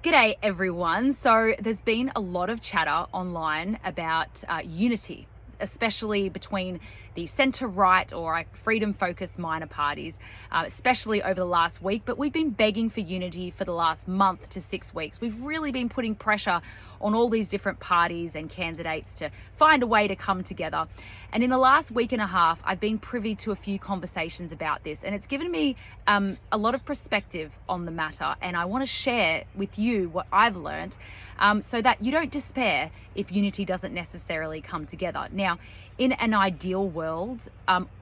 G'day everyone. So there's been a lot of chatter online about unity, especially between the centre-right or freedom-focused minor parties, especially over the last week. But we've been begging for unity for the last month to 6 weeks. We've really been putting pressure on all these different parties and candidates to find a way to come together. And in the last week and a half, I've been privy to a few conversations about this, and it's given me a lot of perspective on the matter. And I want to share with you what I've learned so that you don't despair if unity doesn't necessarily come together. Now, in an ideal world,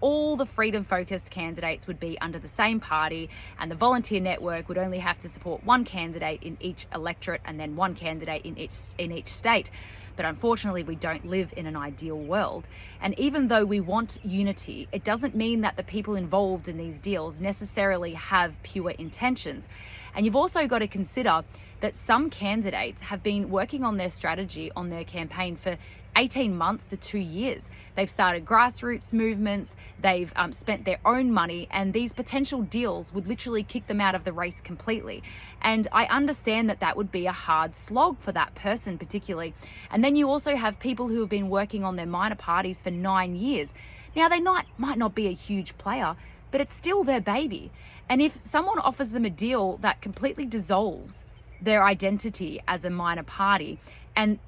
all the freedom-focused candidates would be under the same party, and the volunteer network would only have to support one candidate in each electorate and then one candidate in each state. But unfortunately, we don't live in an ideal world. And even though we want unity, it doesn't mean that the people involved in these deals necessarily have pure intentions. And you've also got to consider that some candidates have been working on their strategy, on their campaign for 18 months to 2 years. They've started grassroots movements, they've spent their own money, and these potential deals would literally kick them out of the race completely. And I understand that that would be a hard slog for that person particularly. And then you also have people who have been working on their minor parties for 9 years. Now, they might not be a huge player, but it's still their baby. And if someone offers them a deal that completely dissolves their identity as a minor party, and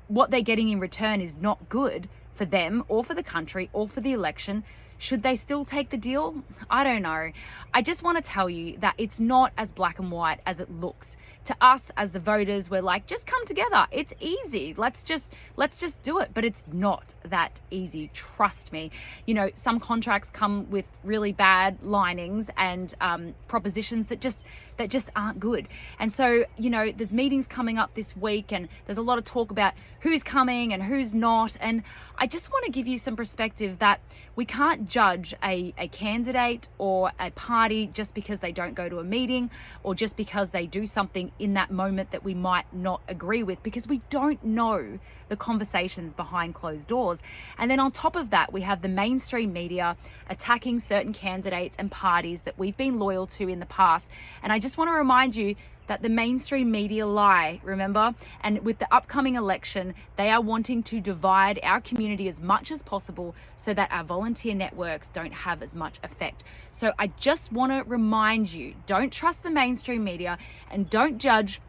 what they're getting in return is not good for them or for the country or for the election, should they still take the deal? I don't know. I just want to tell you that it's not as black and white as it looks. To us as the voters, we're like, just come together. It's easy. Let's just do it. But it's not that easy. Trust me. You know, some contracts come with really bad linings and propositions that just aren't good. And so, you know, there's meetings coming up this week, and there's a lot of talk about who's coming and who's not. And I just want to give you some perspective that we can't judge a candidate or a party just because they don't go to a meeting or just because they do something in that moment that we might not agree with, because we don't know the conversations behind closed doors. And then on top of that, we have the mainstream media attacking certain candidates and parties that we've been loyal to in the past. And I just want to remind you that the mainstream media lie, remember? And with the upcoming election, they are wanting to divide our community as much as possible so that our volunteer networks don't have as much effect. So I just want to remind you, don't trust the mainstream media and don't judge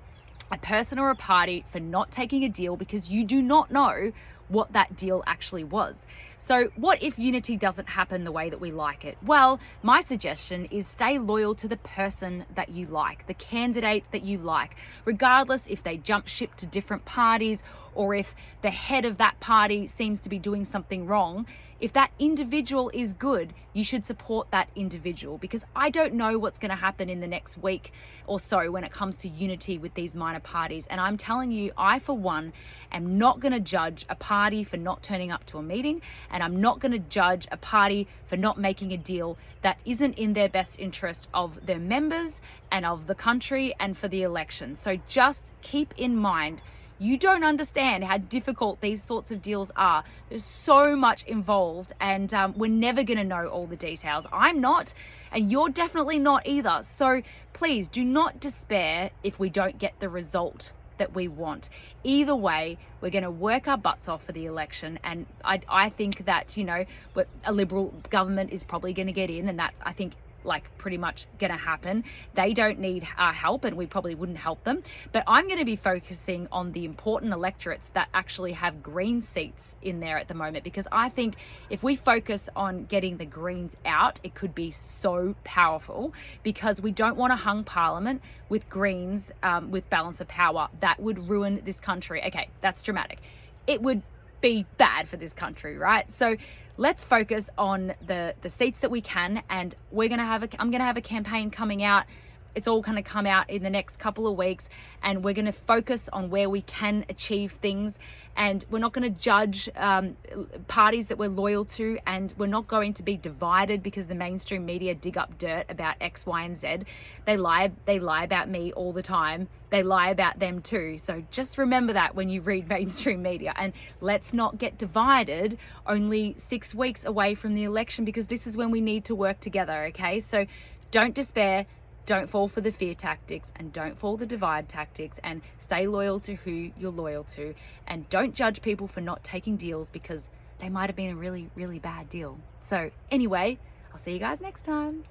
a person or a party for not taking a deal because you do not know what that deal actually was. So what if unity doesn't happen the way that we like it? Well, my suggestion is stay loyal to the person that you like, the candidate that you like, regardless if they jump ship to different parties or if the head of that party seems to be doing something wrong. If that individual is good, you should support that individual, because I don't know what's going to happen in the next week or so when it comes to unity with these minor parties. And I'm telling you, I, for one, am not going to judge a party for not turning up to a meeting, and I'm not going to judge a party for not making a deal that isn't in their best interest of their members and of the country and for the election. So just keep in mind, you don't understand how difficult these sorts of deals are. There's so much involved, and we're never going to know all the details. I'm not, and you're definitely not either. So please do not despair if we don't get the result that we want. Either way, we're going to work our butts off for the election, and I think that, you know, a Liberal government is probably going to get in, and that's, I think, like pretty much going to happen. They don't need our help, and we probably wouldn't help them. But I'm going to be focusing on the important electorates that actually have green seats in there at the moment, because I think if we focus on getting the Greens out, it could be so powerful, because we don't want a hung parliament with Greens with balance of power. That would ruin this country. Okay, that's dramatic. It would be bad for this country, right? So let's focus on the seats that we can, and I'm gonna have a campaign coming out. It's all going to come out in the next couple of weeks, and we're going to focus on where we can achieve things, and we're not going to judge parties that we're loyal to, and we're not going to be divided because the mainstream media dig up dirt about X, Y, and Z. They lie about me all the time. They lie about them too. So just remember that when you read mainstream media, and let's not get divided only 6 weeks away from the election, because this is when we need to work together. Okay, so don't despair. don't fall for the fear tactics, and don't fall the divide tactics, and stay loyal to who you're loyal to, and don't judge people for not taking deals because they might have been a really, really bad deal. So anyway, I'll see you guys next time.